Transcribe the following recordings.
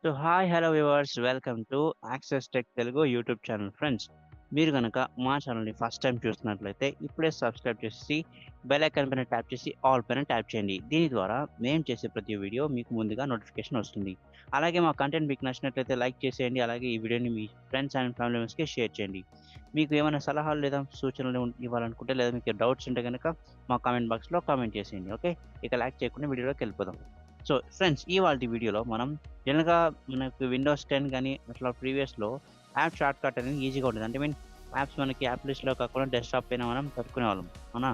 So hi hello viewers welcome to access tech Telugu YouTube channel friends. మీరు కనుక మా ఛానల్ని ఫస్ట్ టైం చూస్తున్నట్లయితే ఇప్పుడే సబ్స్క్రైబ్ చేసి బెల్ ఐకాన్ పైన ట్యాప్ చేసి ఆల్ పైన ట్యాప్ చేయండి. దీని ద్వారా మేము చేసే ప్రతి వీడియో మీకు ముందుగా నోటిఫికేషన్ వస్తుంది. అలాగే మా కంటెంట్ మీకు నచ్చినట్లయితే లైక్ చేసేయండి. అలాగే ఈ వీడియోని మీ ఫ్రెండ్స్ అండ్ ఫ్యామిలీ మెంబర్స్కి షేర్ చేయండి. మీకు ఏమైనా సలహాలు లేదా సూచనలు ఇవ్వాలనుకుంటే లేదా మీకు డౌట్స్ ఉంటే కనుక మా కామెంట్ బాక్స్లో కామెంట్ చేసేయండి. ఓకే, ఇక లైక్ చేయకుండా వీడియోలోకి వెళ్ళిపోదాం. సో ఫ్రెండ్స్, ఇవాల్టి వీడియోలో మనం జనరల్‌గా మనకు విండోస్ 10 గానీ, అట్లా ప్రీవియస్‌లో యాప్ షార్ట్‌కట్ అనేది ఈజీగా ఉండేది. అంటే యాప్స్ మనకి యాప్ లిస్ట్‌లో కాకుండా డెస్క్‌టాప్ పైన మనం పెట్టుకునేవాళ్ళం. అవునా?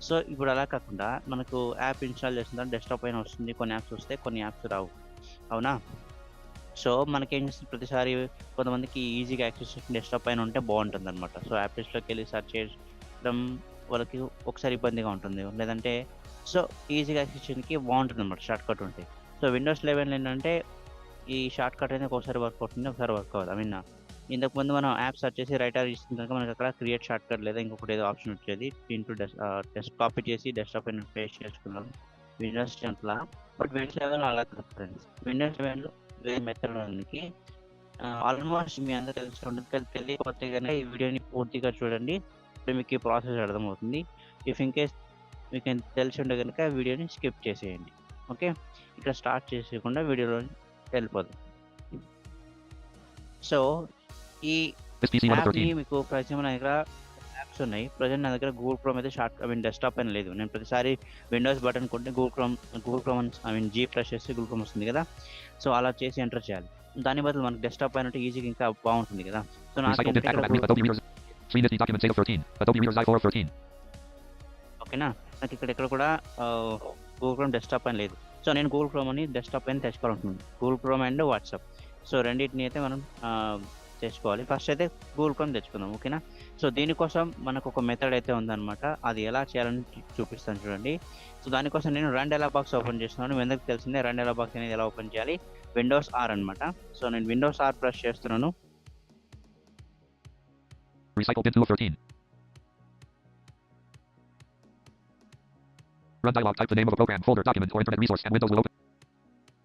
సో ఇప్పుడు అలా కాకుండా మనకు యాప్ ఇన్‌స్టాల్ చేసిన తర్వాత డెస్క్‌టాప్ పైన వస్తుంది. కొన్ని యాప్స్ వస్తాయి, కొన్ని యాప్స్ రావు. అవునా? సో మనకేం చేస్తుంది, ప్రతిసారి కొంతమందికి ఈజీగా యాక్సెస్ డెస్క్‌టాప్ పైన ఉంటే బావుంటుందనమాట. సో యాప్ లిస్ట్‌లోకెళ్ళి సెర్చ్ చేయడం వాళ్ళకి ఒకసారి ఇబ్బందిగా ఉంటుంది. లేదంటే సో ఈజీగా యాక్సెస్ చేయడానికి బావుంటుందనమాట షార్ట్‌కట్ ఉంటే. సో విండోస్ 11 ఏంటంటే ఈ షార్ట్‌కట్ అనేది ఒకసారి వర్క్ అవుతుంది, ఒకసారి వర్క్ అవ్వదు. ఇంతకుముందు మనం యాప్ సెర్చ్ చేసి రైటర్ ఇచ్చిన తర్వాత మనకి అక్కడ క్రియేట్ షార్ట్‌కట్ లేదా ఇంకొకటి ఏదో ఆప్షన్ వచ్చేది. డెస్క్ కాపీ చేసి డెస్క్‌టాప్ పైన పేస్ట్ చేసుకున్నాం. విండోస్ 10లా. బట్ విండోస్ 11 అలా కాదు ఫ్రెండ్స్. విండోస్ 11లో వేరే మెథడ్ ఉంది. ఆల్మోస్ట్ మీ అందరికి తెలిసి ఉంటుంది. కానీ తెలియకపోతే గనుక ఈ వీడియోని పూర్తిగా చూడండి. అప్పుడు మీకు ఈ ప్రాసెస్ అర్థమవుతుంది. ఇఫ్ ఇన్ కేస్ మీకు తెలిసి ఉంటే గనుక వీడియోని స్కిప్ చేసేయండి. ఓకే, ఇక్కడ స్టార్ట్ చేసేయకుండా వీడియోలోకి వెళ్ళిపోదాం. సో ఈ This PC యాప్‌ని 113. మీకు ప్రజెంట్ నా దగ్గర యాప్స్ ఉన్నాయి. ప్రజెంట్ నా దగ్గర గూగుల్ క్రోమ్ అయితే డెస్క్‌టాప్ పైన లేదు. నేను ప్రతిసారి విండోస్ బటన్ కొడితే గూగుల్ క్రోమ్ జీ ప్రెస్ చేస్తే గూగుల్ క్రోమ్ వస్తుంది కదా! సో అలా చేసి ఎంటర్ చేయాలి. దాని బదులు మనకు డెస్క్‌టాప్ పైన ఉంటే ఈజీగా ఇంకా బావుంటుంది కదా! సో Recycle నాకేంటంటే disk ఇక్కడ acrobat with Adobe Reader's Freenet Document Save 13. Adobe Reader's i4 of 13. ఓకేనా? నాకు ఇక్కడ కూడా గూగుల్ క్రోమ్ డెస్క్‌టాప్ పైన లేదు. సో నేను గూగుల్ క్రోమ్ అని డెస్క్‌టాప్ పైన తెచ్చుకోవాలనుకుంటున్నాను. Google Chrome and WhatsApp. So రెండిటిని అయితే మనం తెచ్చుకోవాలి. ఫస్ట్ అయితే గూగుల్ క్రోమ్ తెచ్చుకుందాం. ఓకేనా? సో దీనికోసం మనకు ఒక మెథడ్ అయితే ఉందన్నమాట. అది ఎలా చేయాలని చూపిస్తాను చూడండి. సో దానికోసం నేను రన్ డైలాగ్ బాక్స్ ఓపెన్ చేస్తున్నాను. మీ అందరికి తెలిసిందే రన్ డైలాగ్ బాక్స్ అనేది ఎలా ఓపెన్ చేయాలి. విండోస్ ఆర్ అన్నమాట. సో నేను విండోస్ ఆర్ ప్రెస్ చేస్తున్నాను. Recycle bin 2 of 13. Run dialog. Type the name of a program, folder, document, or internet resource, and Windows will open.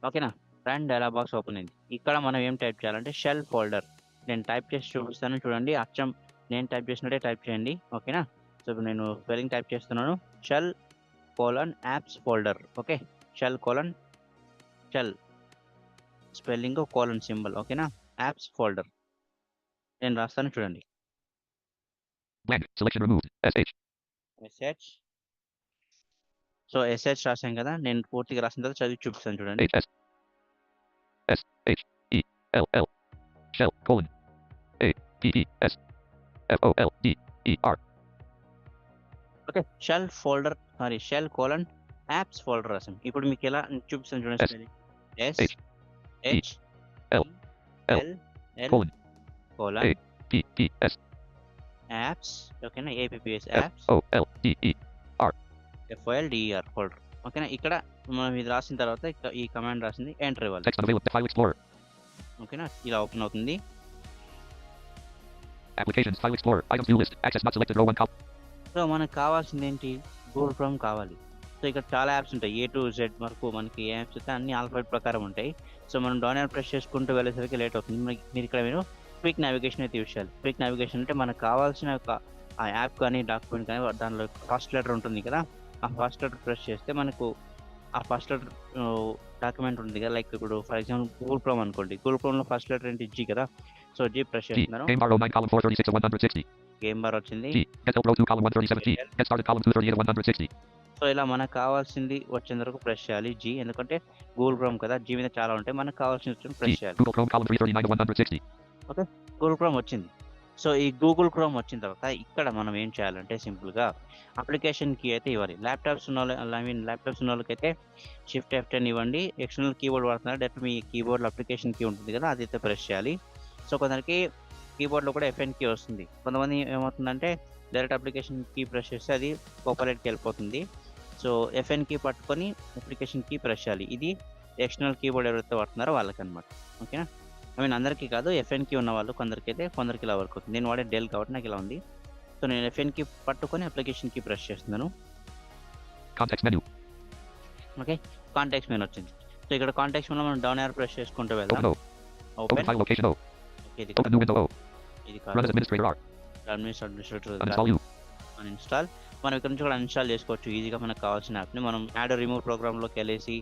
ఓకేనా? రన్ డైలాగ్ బాక్స్ ఓపెన్ అయింది. ఇక్కడ మనం ఏం type చేయాలంటే shell folder. నేను type చేసి చూపిస్తాను చూడండి. అచ్చం నేను టైప్ చేసినట్టే టైప్ చేయండి. ఓకేనా? సో ఇప్పుడు నేను స్పెల్లింగ్ టైప్ చేస్తున్నాను. Shell apps folder. Okay, shell spelling colon symbol. ఓకేనా? యాప్స్ ఫోల్డర్ నేను రాస్తాను చూడండి. Blank. Selection removed. SH. S H. So S H రాసాం కదా, నేను పూర్తిగా రాసిన తర్వాత చదివి చూపిస్తాను చూడండి. HS. S. H. E. L. L. Shell. Colon. A. P. E. S. F. O. L. D. E. R. Okay, shell colon apps folder రాసాం. ఇప్పుడు మీకు ఎలా చూపిస్తాను చూడండి. S H. H L. L. L L Colon. Colon A. P. P. S. Apps. ఓకేనా? APS F. Apps O. L. D. E. FOLDER folder. ఓకేనా? ఇక్కడ మనం ఇది రాసిన తర్వాత ఈ కమాండ్ రాసింది ఎంటర్ ఇవ్వాలి. Text unavailable. File Explorer. ఓకేనా? ఇలా ఓపెన్ అవుతుంది. Applications. File Explorer. Items view list. Access not selected. Row 1 column. So మనకు కావాల్సింది ఏంటి? గూగుల్ క్రోమ్ కావాలి. సో ఇక్కడ చాలా యాప్స్ ఉంటాయి. ఏ టు జెడ్ వరకు మనకి ఏ యాప్స్ అయితే అన్ని ఆల్ఫాబెట్ ప్రకారం ఉంటాయి. సో మనం డౌన్ యార్ ప్రెస్ చేసుకుంటూ వెళ్ళేసరికి లేట్ అవుతుంది. మీరు ఇక్కడ క్విక్ నావిగేషన్ అయితే యూజ్ చేయాలి. క్విక్ నావిగేషన్ అంటే మనకు కావాల్సిన ఆ యాప్ కానీ డాక్యుమెంట్ కానీ దానిలో ఫస్ట్ లెటర్ ఉంటుంది కదా, ఆ ఫస్ట్ లెటర్ ప్రెస్ చేస్తే మనకు ఆ ఫస్ట్ లెటర్ డాక్యుమెంట్ ఉంటుంది కదా. లైక్ ఇప్పుడు ఫర్ ఎగ్జాంపుల్ గూగుల్ క్రోమ్ అనుకోండి. గూగుల్ క్రోమ్లో ఫస్ట్ లెటర్ ఏంటి? జీ కదా. So G press G. చేస్తున్నాను. Game bar row 9 column 436 of 160. Game bar వచ్చింది. G. Get help row 2 column 137. G. Get started column 238 of 160. So ఇలా మనకు కావాల్సింది వచ్చేంత వరకు ప్రెస్ చేయాలి జీ. ఎందుకంటే గూగుల్ క్రోమ్ కదా, జీ మీద చాలా ఉంటాయి. మనకు కావాల్సింది వచ్చి G. ప్రెస్ చేయాలి. Google Chrome column 339 of 160. Okay, Google chrome వచ్చింది. సో ఈ గూగుల్ క్రోమ్ వచ్చిన తర్వాత ఇక్కడ మనం ఏం చేయాలంటే సింపుల్గా అప్లికేషన్ కీ అయితే ఇవ్వాలి. ల్యాప్టాప్స్ ఉన్న వాళ్ళకైతే షిఫ్ట్ F10 ఇవ్వండి. ఎక్స్టర్నల్ కీబోర్డ్ వాడుతున్నారు, డైరెక్ట్ మీ కీబోర్డ్లో అప్లికేషన్ కీ ఉంటుంది కదా, అది అయితే ప్రెస్ చేయాలి. సో కొందరికి కీబోర్డ్లో కూడా FN కీ వస్తుంది. కొంతమంది ఏమవుతుందంటే డైరెక్ట్ అప్లికేషన్ కీ ప్రెస్ చేస్తే అది కోపరేట్కి వెళ్ళిపోతుంది. సో FN కీ పట్టుకొని అప్లికేషన్ కీ ప్రెస్ చేయాలి. ఇది ఎక్స్టర్నల్ కీబోర్డ్ ఎవరైతే వాడుతున్నారో వాళ్ళకనమాట. ఓకేనా? అందరికీ కాదు, FN కీ ఉన్న వాళ్ళు కొందరికి ఇలా వర్క్ అవుతుంది. నేను వాడే డెల్ కాబట్టి నాకు ఇలా ఉంది. సో నేను FN కీ పట్టుకొని అప్లికేషన్ కీ ప్రెస్ చేస్తున్నాను. Context menu. Okay, contacts menu వచ్చింది. సో ఇక్కడ కాంటాక్ట్స్ మెనూలో మనం డౌన్ యారో ప్రెస్ చేసుకుంటూ Open వెళ్దాం. O. Open open. file location O. ఇది Open new window O. ఇది Run కాదు. as administrator R. Administrator Uninstall U. Uninstall. మనం ఇక్కడ నుంచి కూడా అన్‌ఇన్‌స్టాల్ చేసుకోవచ్చు ఈజీగా మనకు కావాల్సిన యాప్‌ని. మనం యాడ్ రిమూవ్ ప్రోగ్రామ్‌లోకి వెళ్ళేసి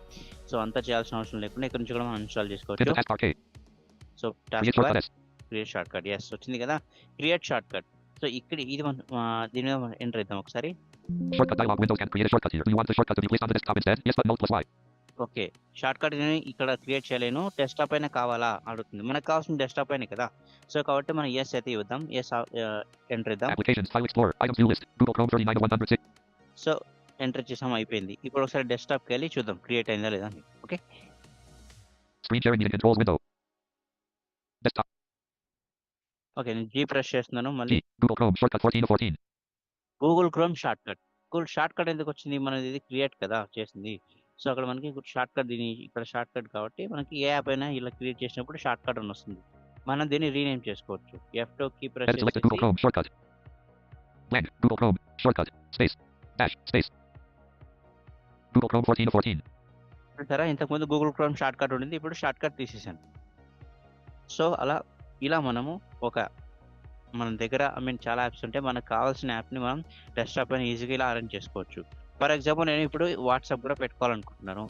సో అంతా చేయాల్సిన అవసరం లేకుండా ఇక్కడ నుంచి కూడా మనం ఇన్‌స్టాల్ Hit చేసుకోవచ్చు. the taskbar K. So Create task shortcut bar S. Create shortcut. Yes వచ్చింది కదా! Create shortcut. సో ఇక్కడ ఇది మనం దీని మీద మనం ఎంటర్ ఇద్దాం ఒకసారి. Shortcut dialog. Windows can create a shortcut here. Do you want the shortcut to be placed on the desktop instead? Yes button Alt plus Y. Okay. షార్ట్‌కట్‌ని ఇక్కడ క్రియేట్ చేయలేను. డెస్క్‌టాప్ పైన కావాలా అడుగుతుంది. మనకు కావాల్సిన డెస్క్‌టాప్ పైనే కదా! సో కాబట్టి మనం యెస్ అయితే ఇద్దాం. యెస్ ఎంటర్ ఇద్దాం. Applications. File Explorer. Items view list. Google Chrome 39 of 106. So enter చేసాం అయిపోయింది. ఇప్పుడు ఒకసారి డెస్క్‌టాప్‌కి వెళ్ళి చూద్దాం క్రియేట్ అయిందా లేదా అని. Okay. Screen sharing meeting controls window. Desktop. Okay. నేను జీ ప్రెస్ చేస్తున్నాను మళ్ళీ. G. Google Chrome shortcut 14 of 14. Google Chrome shortcut. Google shortcut ఎందుకొచ్చింది? మనది ఇది క్రియేట్ కదా చేసింది. సో అక్కడ మనకి షార్ట్‌కట్ దీని ఇక్కడ షార్ట్‌కట్ కాబట్టి మనకి ఏ యాప్ అయినా ఇలా క్రియేట్ చేసినప్పుడు షార్ట్‌కట్ అని వస్తుంది. మనం దీన్ని రీనేమ్ చేసుకోవచ్చు. F2 key press Edit selected Google చేసేసి Chrome shortcut. Blank. Google Chrome shortcut. Space. Dash. Space. Google Chrome 14 of 14. చూసారా ఇంతకుముందు గూగుల్ క్రోమ్ షార్ట్‌కట్ ఉండింది. ఇప్పుడు షార్ట్‌కట్ తీసేసాను. సో అలా ఇలా మనము మన దగ్గర చాలా యాప్స్ ఉంటాయి. మనకు కావాల్సిన యాప్‌ని మనం డెస్క్‌టాప్ పైన ఈజీగా ఇలా అరేంజ్ చేసుకోవచ్చు. ఫర్ ఎగ్జాంపుల్ నేను ఇప్పుడు వాట్సాప్ కూడా పెట్టుకోవాలనుకుంటున్నాను.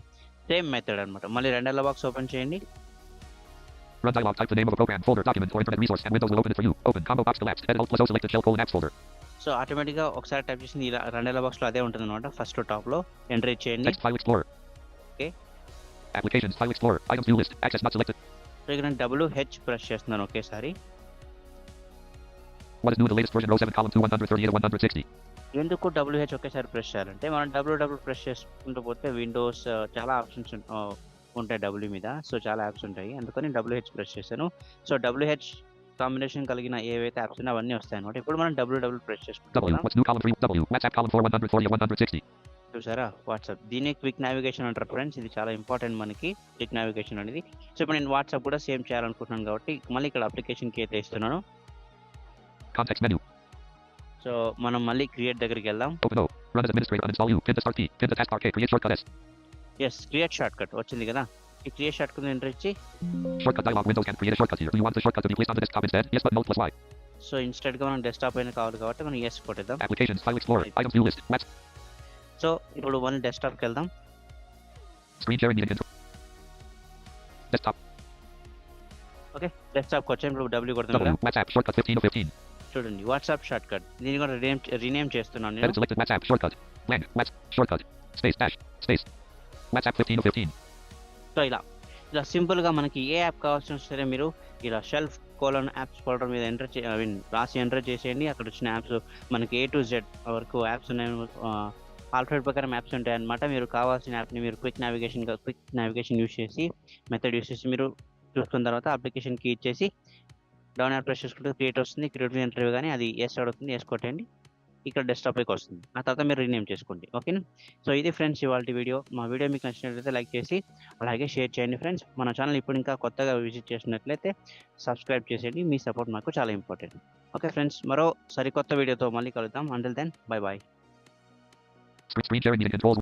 సేమ్ మెథడ్ అన్నమాట. మళ్ళీ రెండెల్ల బాక్స్ ఓపెన్ చేయండి. Run dialog. Type the name of a program, folder, document, or internet resource, and Windows will open it for you. Open. Combo box collapsed. Edit Alt plus O selected shell : apps folder. So ఆటోమేటిక్‌గా ఒకసారి type చేసింది ఇలా రెండెల్ల బాక్స్‌లో అదే ఉంటుందన్నమాట. First టాప్‌లో enter ఇచ్చేయండి. Text file explorer. Okay. Applications. File explorer. Items view list. Access not selected. So ఇక్కడ నేను WH ప్రెస్ చేస్తున్నాను ఒకేసారి. What is new in the latest version? Row 7 column 2 138 of 160. ఎందుకు WH ఒకేసారి ప్రెస్ చేయాలంటే మనం WW ప్రెస్ చేసుకుంటూ పోతే విండోస్ చాలా ఆప్షన్స్ ఉంటాయి W మీద. సో చాలా యాప్స్ ఉంటాయి. అందుకని WH ప్రెస్ చేశాను. సో WH కాంబినేషన్ కలిగిన ఏవైతే యాప్స్ ఉన్నాయో అవన్నీ వస్తాయన్నమాట. ఇప్పుడు మనం WW ప్రెస్ చేసుకుంటాం W. కదా! What's new column 3? W. WhatsApp column 4 140 of 160. చూసారా వాట్సాప్. దీన్ని క్విక్ నావిగేషన్ అంటారు ఫ్రెండ్స్. ఇది చాలా ఇంపార్టెంట్ మనకి క్విక్ నావిగేషన్ అనేది. సో ఇప్పుడు నేను వాట్సాప్ కూడా సేమ్ చేయాలనుకుంటున్నాను కాబట్టి మళ్ళీ ఇక్కడ అప్లికేషన్ కీ అయితే ఇస్తున్నాను. Context menu. సో మనం మళ్ళీ క్రియేట్ దగ్గరికి వెళ్దాం. Open O. Run as administrator. Uninstall U. Pin to start key. Pin to taskbar K. Create shortcut S. Yes create shortcut వచ్చింది కదా! ఈ క్రియేట్ షార్ట్‌కట్ ఎంటర్ ఇచ్చి Shortcut dialog. Windows can create a shortcut here. Do you want the shortcut to be placed on the desktop instead? Yes button Alt plus Y. So ఇన్‌స్టెంట్‌గా మనం desktop పైన కావాలి కాబట్టి మనం యెస్ కొట్టేద్దాం. Applications. File explorer. Items view list. What's so ఇప్పుడు మళ్ళీ డెస్క్‌టాప్‌కి వెళ్దాం. screen sharing meeting control. Desktop. Okay. డెస్క్‌టాప్‌కి వచ్చాం. ఇప్పుడు W కొడతాం కదా! W. WhatsApp shortcut 15 of 15. చూడండి వాట్సాప్ షార్ట్‌కట్. దీన్ని కూడా రీనేమ్ చేస్తున్నాను నేను. Edit selected WhatsApp shortcut. Blank. Shortcut. Space dash. Space. WhatsApp 15 of 15. So ఇలా సింపుల్‌గా మనకి ఏ యాప్ కావాల్సిన సరే మీరు ఇలా షెల్ఫ్ యాప్స్ ఫోల్డర్ మీద రాసి ఎంటర్ చేసేయండి. అక్కడ వచ్చిన యాప్స్ మనకి A to Z వరకు యాప్స్ ఉన్నాయి. ఆల్ఫాబెట్ ప్రకారం యాప్స్ ఉంటాయన్నమాట. మీరు కావాల్సిన యాప్‌ని మీరు క్విక్ నావిగేషన్ యూజ్ చేసి మెథడ్ యూజ్ చేసి మీరు చూసుకున్న తర్వాత అప్లికేషన్ కీ ఇచ్చేసి డౌన్ యారో ప్రెస్ చేసుకుంటే క్రియేట్ వస్తుంది. క్రియేట్ ఎంటర్ ఇవ్వగానే అది యెస్ అడుగుతుంది. యెస్ కొట్టండి. ఇక్కడ డెస్క్‌టాప్‌లోకి వస్తుంది. ఆ తర్వాత మీరు రీనేమ్ చేసుకోండి. ఓకేనా? సో ఇది ఫ్రెండ్స్ ఇవాల్టి వీడియో. మా వీడియో మీకు నచ్చినట్లయితే లైక్ చేసి అలాగే షేర్ చేయండి ఫ్రెండ్స్. మన ఛానల్ ఇప్పుడు ఇంకా కొత్తగా విజిట్ చేసినట్లయితే సబ్స్క్రైబ్ చేసేయండి. మీ సపోర్ట్ మాకు చాలా ఇంపార్టెంట్. ఓకే ఫ్రెండ్స్ మరో సరికొత్త వీడియోతో మళ్ళీ కలుద్దాం. Until then bye. Screen sharing meeting controls.